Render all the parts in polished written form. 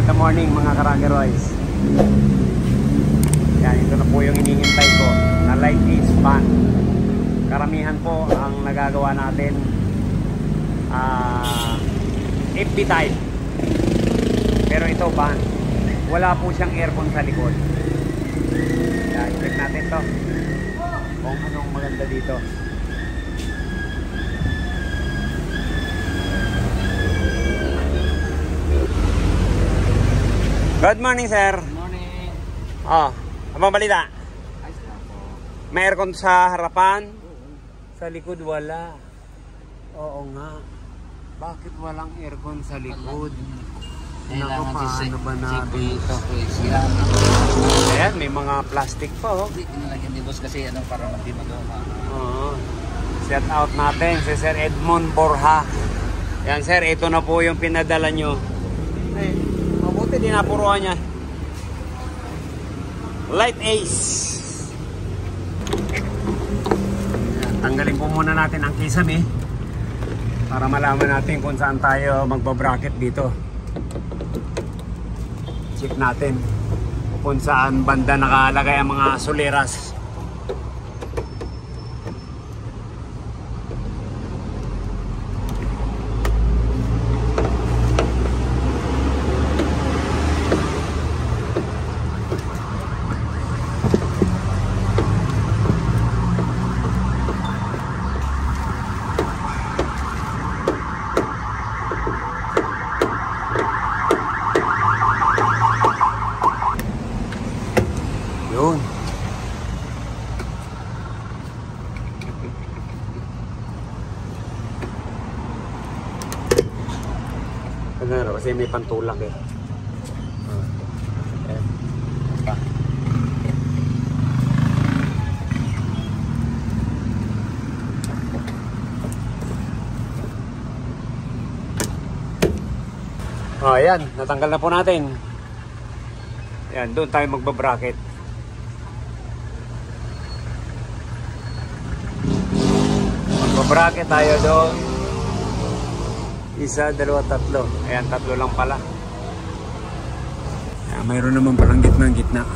the morning mga Karage Royce. Yan, ito na po yung inihintay ko na light gauge fan. Karamihan po ang nagagawa natin FB type. Pero ito van. Wala po siyang aircon sa likod. Yan, check natin to kung anong maganda dito. Good morning, sir. Good morning. Oh, abang balita? Ayos lang po. May aircon sa harapan? Sa likod wala. Oo nga. Bakit walang aircon sa likod? Naku, paano ba natin ito? Ayan, may mga plastic pa, oh. Hindi, inalagyan ni boss kasi ano, para hindi magawa. Oo. Set out natin si Sir Edmond Borja. Yan, sir, ito na po yung pinadala nyo. Ay, mabuti dinapuruan niya. Light Ace. Tanggalin po muna natin ang kisame para malaman natin kung saan tayo magbabracket dito. Check natin kung saan banda nakalagay ang mga soleras. Yun. Ano, kasi may pantulak eh. Oh, ayan, natanggal na po natin. Ayan, doon tayo magbabracket. Bracket tayo doon. Isa, dalawa, tatlo. Ayan, tatlo lang pala. Ayan, mayroon naman palang gitna.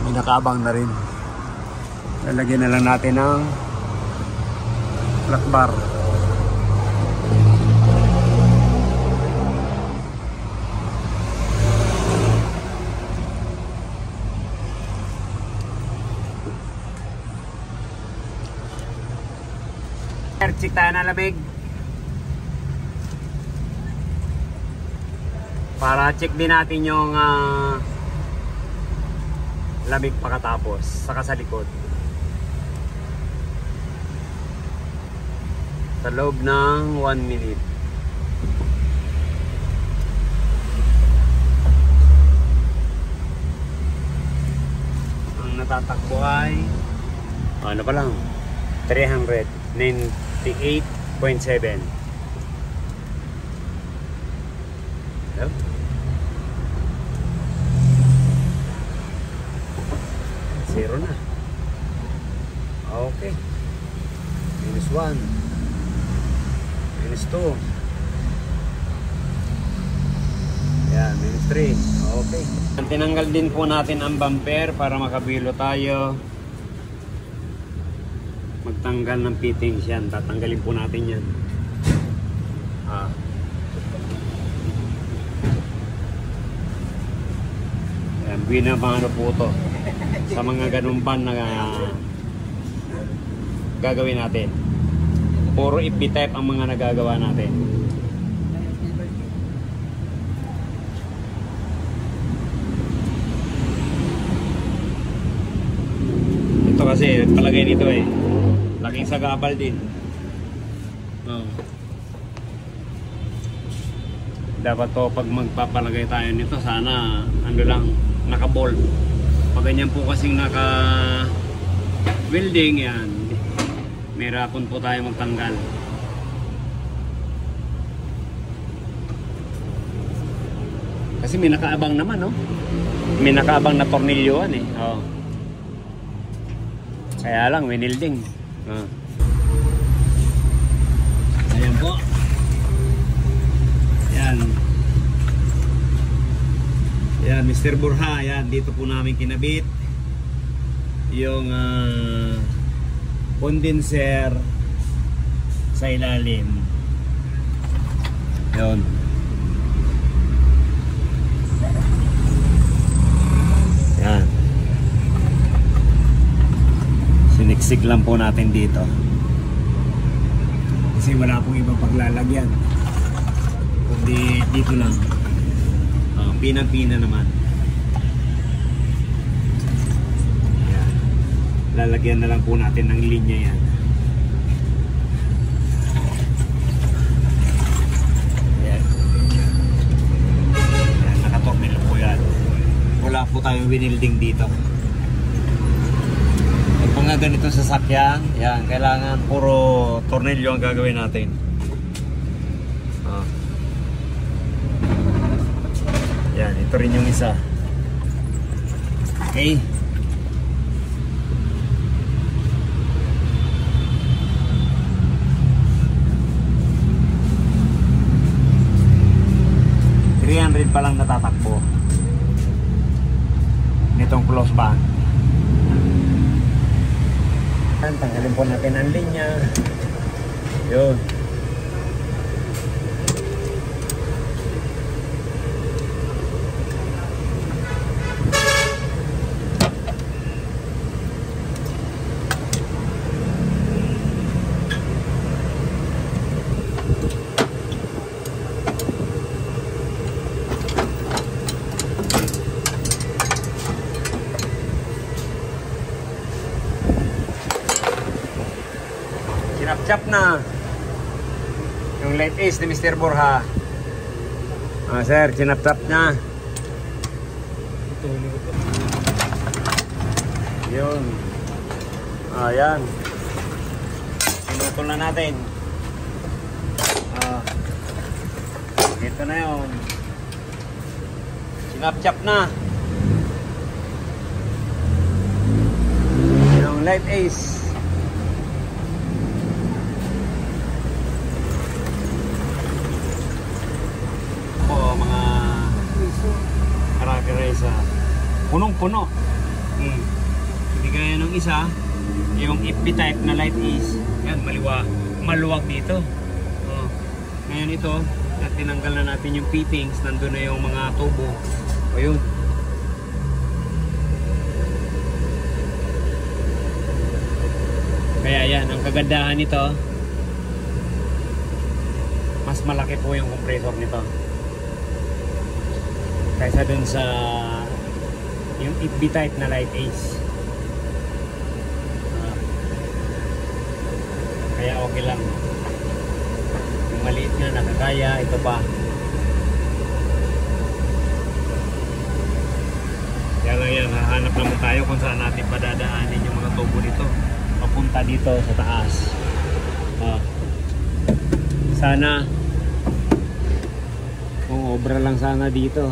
May nakaabang na rin. Lalagyan na lang natin ng flat bar. Check tayo na lamig para check din natin yung lamig pagkatapos saka sa likod sa loob ng 1 minute. Ang natatakbo ay ano pa lang 398.7. Hello? Zero na. Okay. Minus 1. Minus 2. Yan, minus 3. Okay. Tinanggal din po natin ang bumper para makabilo tayo. Magtanggal ng fittings yan. Tatanggalin po natin yan. Yan, binabano po to sa mga ganun ban na gagawin natin. Puro FB-type ang mga nagagawa natin. Ito kasi palagay nito eh. Laking sagabal din. Dapat to pag magpapalagay tayo nito sana ano lang naka-bolt. Pag ganyan po kasing naka-welding yan, mahirapan po tayo magtanggal. Kasi may nakaabang naman, no? May nakaabang na tornilyoan eh. Kaya lang, winilding. Ayan po. Ayan. Ayan, Mr. Borja. Ayan, dito po namin kinabit yung condenser sa ilalim. Ayan. Ayan. Siniksik lang po natin dito. Kasi wala pong ibang paglalagyan. Kundi dito lang. Pinang-pina naman. Ayan. Lalagyan na lang po natin ng linya yan. Ayan. Ayan, nakatornil po yan. Wala po tayong winilding dito. Pag mga ganitong sasakyan, yan, kailangan puro tornilyo ang gagawin natin. Yan, ito rin yung isa. Okay. $300 pa lang natatakbo nitong close band. Tanggalin po natin ang linya. Yun. Sinap-chap na yung light ace ni Mr. Borja. Sir, sinap-chap na. Yun. Ayan. Pinutol na natin. Ito na yun. Sinap-chap na yung light ace. Punong-puno. Hindi gaya nung isa, yung FB type na light ace. Yan, maluwag dito. Ngayon ito, tinanggal na natin yung fittings. Nandun na yung mga tubo. O yun. Kaya yan, ang kagandahan nito, mas malaki po yung compressor nito kaysa dun sa yung FB type na light ace. Kaya okay lang. Yung maliit nga nakakaya, ito pa. Kaya lang yan, hahanap naman tayo kung saan natin padadaanin yung mga tubo nito papunta dito sa taas. Sana kung obra lang sana dito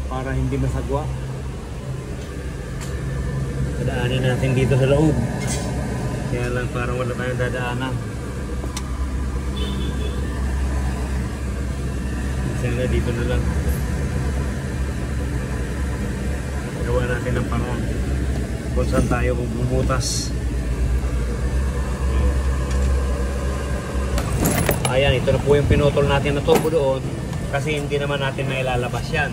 para hindi masagwa. Dadaanin natin dito sa loob. Kaya lang parang wala tayong dadaanan. Sana dito na lang. Gawa natin ang paraan kung saan tayo bumubutas. Ayan, ito na po yung pinutol natin na tubo doon. Kasi hindi naman natin nailalabas yan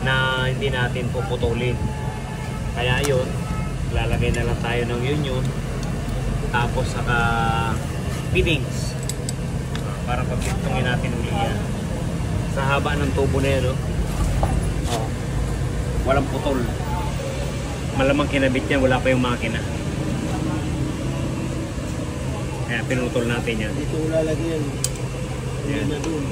na hindi natin puputulin. Kaya yun, lalagay na lang tayo ng union tapos saka fittings para pagpitungin natin uli yan sa haba ng tubo na yan. Walang putol, malamang kinabit yan, wala pa yung makina, kaya pinutol natin yan. Dito lalagay yan. Yan na dun.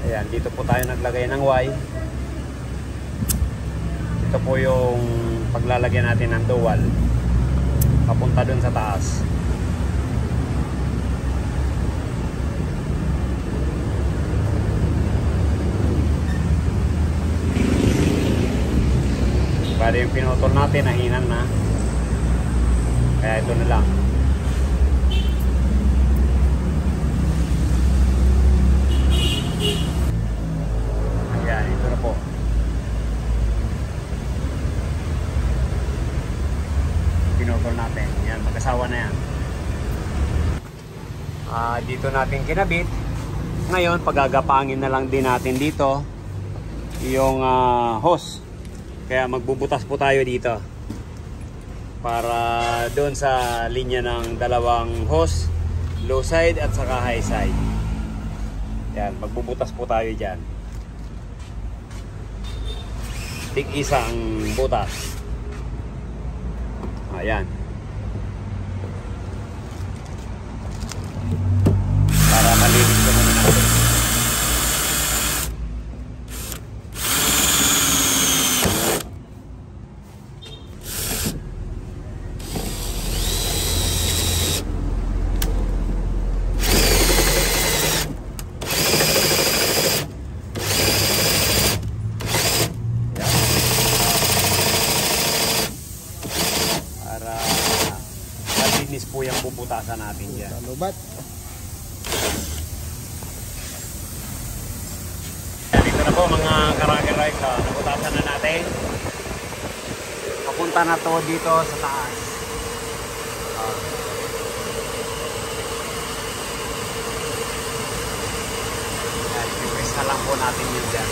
Ayan, dito po tayo naglagay ng Y. Ito po yung paglalagyan natin ng dual papunta dun sa taas. motor natin nahinan na. Kaya ito na lang. Ayan, ito na po. Pinotol natin. Yan, mag-asawa na yan. Dito natin kinabit. Ngayon, pagagapangin na lang din natin dito yung hose. Kaya magbubutas po tayo dito para doon sa linya ng dalawang hose, low side at saka high side. Yan, magbubutas po tayo dyan. Tig-isa ang butas. Ayan. Para malinis ko muna natin. Po yung bubutasan natin dyan. Lubat. Dito na po mga karagger ride. Nabutasan na natin. Papunta na to dito sa taas. I-press na lang po natin yun dyan.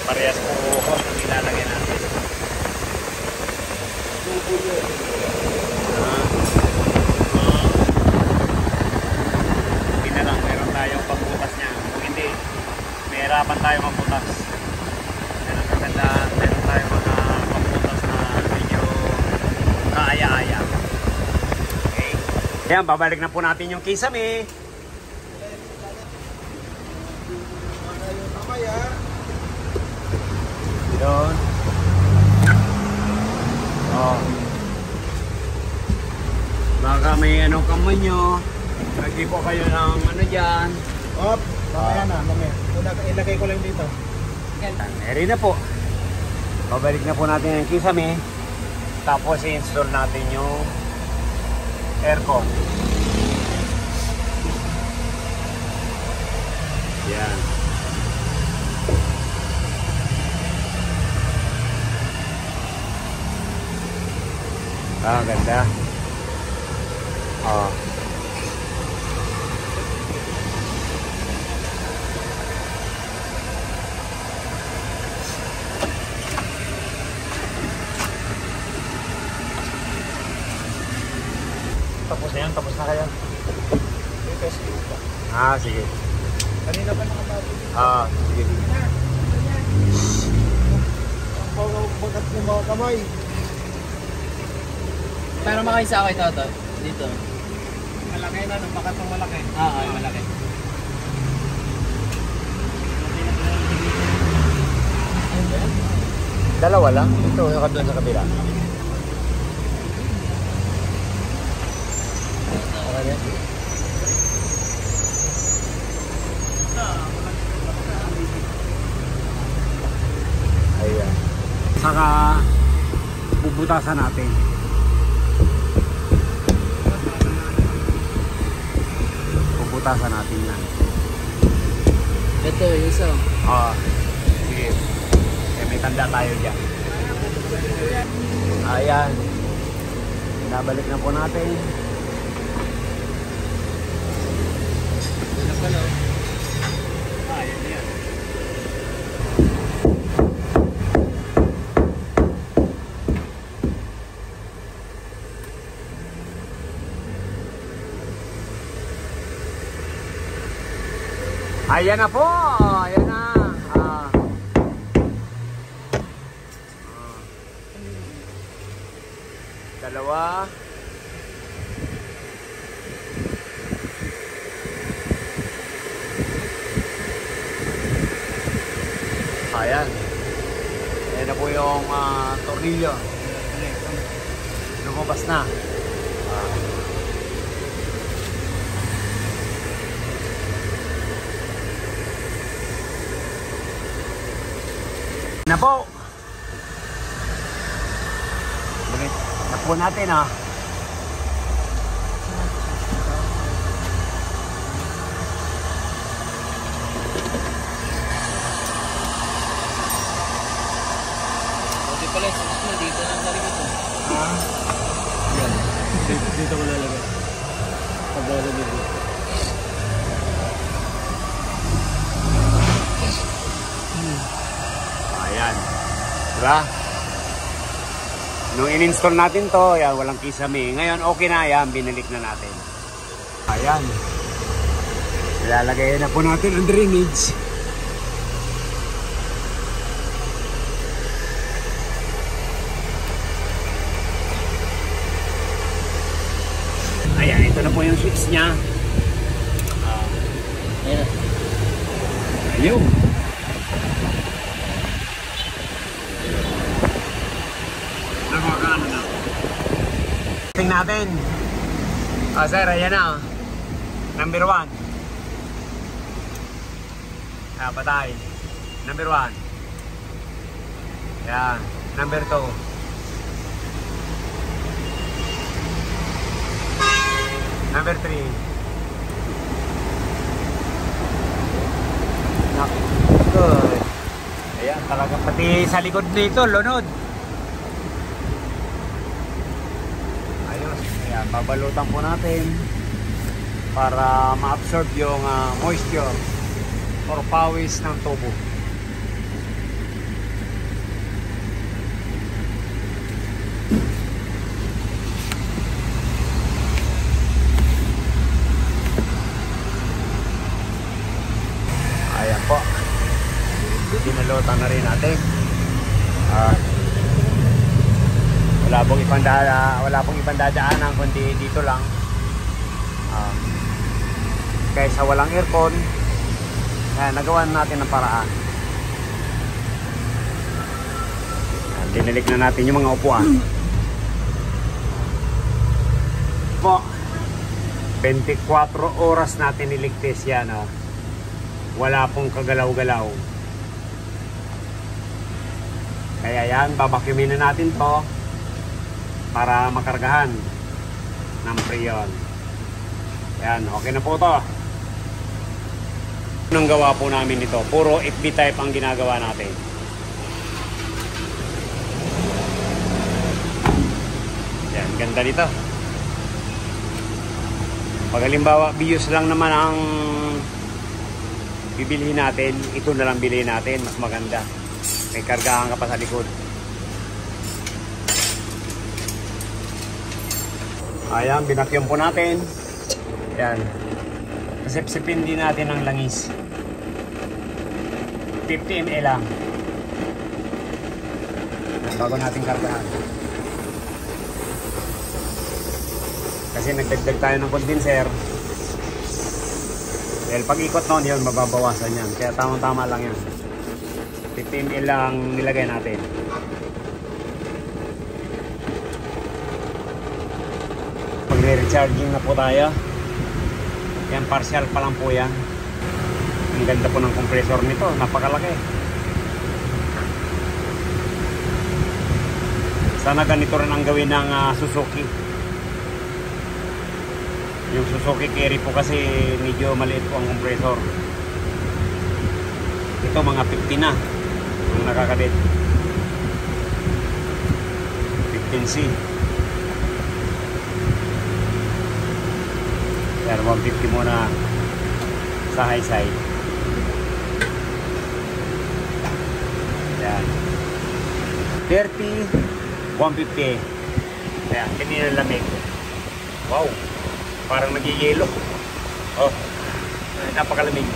Parehas po hose ang ilalagay natin. Hindi na lang, meron tayong pagbutas niya. Kung hindi, may hirapan tayo magbutas. Meron magandaan, meron tayong mga pagbutas na medyo kaaya-aya. Okay. Ayan, babalik na po natin yung kisame. Doon. Oh. Baka may ano kamay nyo. Lagi po kayo ng ano dyan. Op, mamaya na, mamaya. Ilagay ko lang dito. Meron na po. Babalik na po natin yung kisame. Tapos i-install natin yung aircon. Yan. Ganda. Oh. Tapos na yan? Tapos na kayo? Sige. Kanina pa nakapagod. Sige. Ang bagat ng mga kamay. Pero makaisa ako ito. Dito. Malaki na, nung bakat ng malaki. Ay malaki. Dalawa lang? Ito, yung doon sa kabila. Ayan. Saka bubutasan natin. Bubutasan natin yan. Ito, yung isa. Sige. May tanda tayo dyan. Ayan. Nabalik na po natin. Ayan yan. Ayan na po. Ayan na. Dalawa. Ayan. Ayan na po yung tornilyo. Lumabas na. Na po. upo natin ha. Buti pala yung sauce mo dito na sa likod. Yan. Dito ko lalagay. Paglalagay dito. Ayan. Diba? Nung in-install natin to, ayan, walang kisame. Ngayon, okay na yan. Binalik na natin. Ayan. Ilalagay na po natin ang drainage. Ayan, ito na po yung switch niya. Ayan. Ayun. Nakakaano na. Tingnan natin. Sir, ayan na. Number 1. Patay. Number 1. Ayan. Number 2. Number 3. Good. Ayan, talaga pati sa likod nito, lunod. Ayos. Ayan, babalutan po natin para ma-absorb yung moisture or pawis ng tubo. Ayan po. Dinalutan na rin natin. Wala pong ibang dadaanan kundi dito lang. Kaysa walang aircon, nagawan natin ng paraan. Dinilik na natin yung mga upuan. Po, 24 oras natin niligtis yan. Wala pong kagalaw-galaw. Kaya yan, babacuumin na natin to para makargahan ng freon. Yan, okay na po to. Anong gawa po namin ito? Puro FB type ang ginagawa natin. Yan, ganda dito. Pag halimbawa, bios lang naman ang bibilhin natin, ito na lang bilhin natin, mas maganda. May kargahan ka pa sa likod. Ayan, binakyong po natin. Ayan. Sipsipin din natin ang langis. 50 ml lang. Bago natin kargahan. Kasi nagdagdag tayo ng condenser. Dahil pag ikot noon yun, mababawasan yan. Kaya tamang-tama lang yan. 50 ml lang nilagay natin. Magre-recharging na po tayo. Yan, partial pa lang po yan. Ang ganda po ng compressor nito. Napakalaki. Sana ganito rin ang gawin ng Suzuki. Yung Suzuki Carry po kasi medyo maliit po ang compressor. Ito mga 50 na ang nakakabit. 15C. Pero 150 muna sa high side. Yan. 30, 150. Ayan, kanina lamig. Wow, parang nag-yelo. Oh, napakalamig.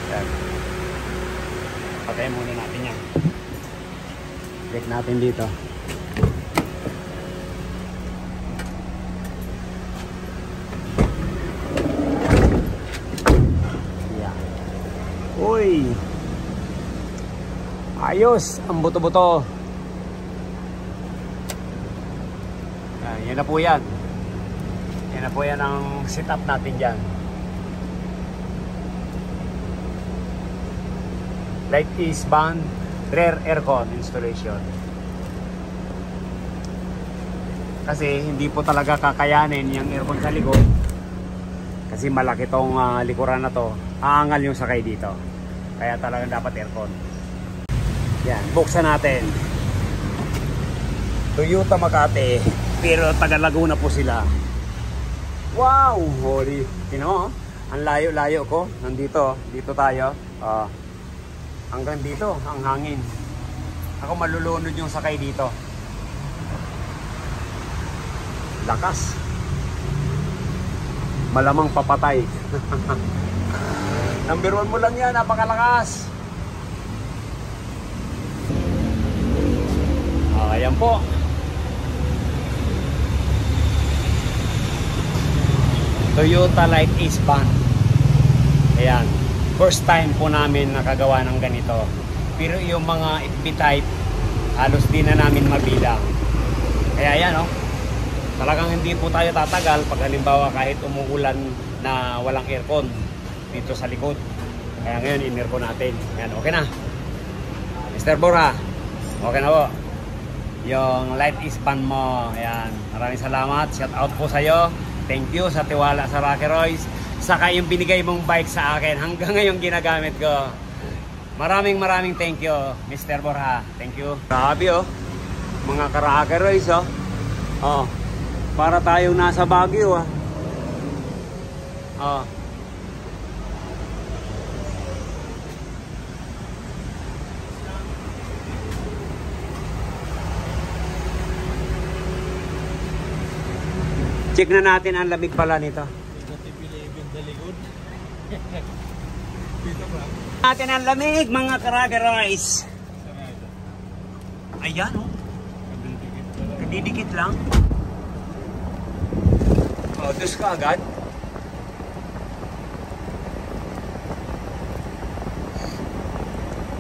Yan. Patayin muna natin yan. Check natin dito. Uy, ayos ang buto-buto. Yan na po yan. Yan na po yan ang setup natin dyan. Light is band, rear aircon installation. Kasi hindi po talaga kakayanin yung aircon sa likod. Kasi malaki tong likuran na to. Aangal yung sakay dito. Kaya talagang dapat aircon. Yan, buksan natin. Toyota Makati. Pero taga Laguna po sila. Wow! Holy. Tino, ang layo-layo ko. Nandito. Dito tayo. Hanggang dito, ang hangin. Ako malulunod yung sakay dito. Lakas. Malamang papatay. Number 1 mo lang yan, napakalakas. Ayan po. Toyota Light Ace van. Ayan. First time po namin nakagawa ng ganito. Pero yung mga FB type, halos di na namin mabilang. Kaya ayan, oh. Talagang hindi po tayo tatagal pag halimbawa kahit umuulan na walang aircon dito sa likod. Kaya ngayon in-aircon natin. Ayan, okay na. Mr. Borja, okay na po. Yung light is pan mo. Ayan, maraming salamat. Shout out po sa'yo. Thank you sa tiwala sa Rocky Royce. Saka yung binigay mong bike sa akin. Hanggang ngayon ginagamit ko. Maraming thank you, Mr. Borja. Thank you. Grabe, oh. Mga ka-Rocky Royce, oh. Oh. Para tayong nasa Baguio, ah. Oh. Check na natin ang lamig pala nito. Natin ang lamig, mga ka-Rocky. Ayan, oh. Kadidikit lang. Oh, dus ka agad.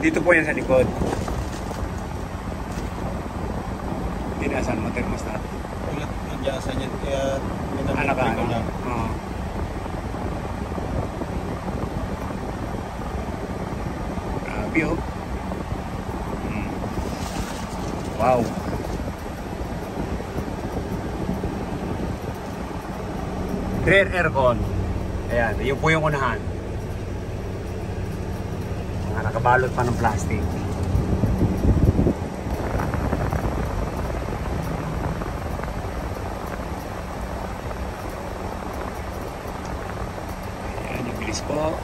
Dito po yan sa likod. Tinasan mo, thermostat. Ulat nagyasa niya, kaya Anak ka, ano? Oo. Grabe, oh. Wow. Rear aircon. Ayan, yun po yung unahan. Mga nakabalot pa ng plastic. Ayan, yung bilis po.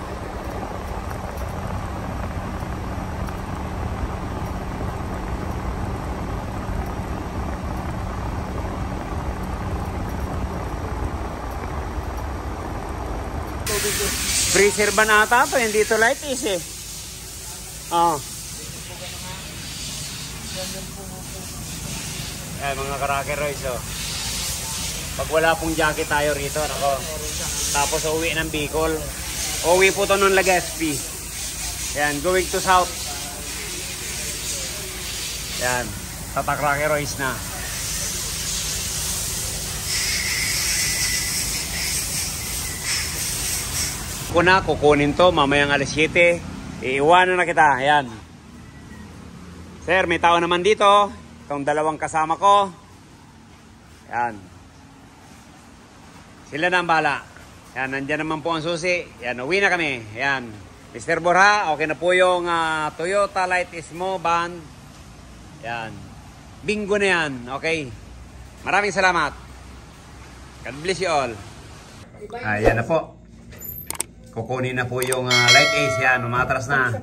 Freezer ba na ata pa? Hindi ito light is eh. Oh. Eh, mga ka-Rocky Royce, oh. Pag wala pong jacket tayo rito, nako. Tapos uwi ng Bicol. Uwi po to ng Legazpi. Yan, going to south. Yan, tatak Rocky Royce na. Kukunin to mamayang alas 7. Iiwanan na kita. Ayan. Sir, may tao naman dito. Itong dalawang kasama ko. Ayan. Sila na ang bahala. Ayan, nandyan naman po ang susi. Ayan, uwi na kami. Ayan. Mr. Borja, okay na po yung Toyota Light Ismo Band. Ayan. Bingo na yan. Okay. Maraming salamat. God bless you all. Ayan na po. Kukunin na po yung Light Ace yan, umatras na.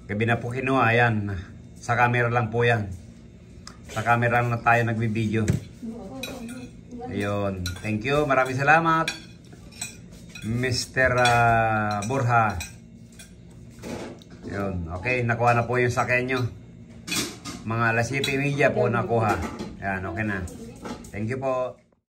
Gabi na po kinuha, yan. Sa camera lang po yan. Sa camera lang na tayo nagbibideo. Ayun. Thank you, maraming salamat. Mr. Borja. Ayun. Okay, nakuha na po yung sakyan nyo. Mga alas 7:30 po nakuha. Yan, okay na. Thank you po.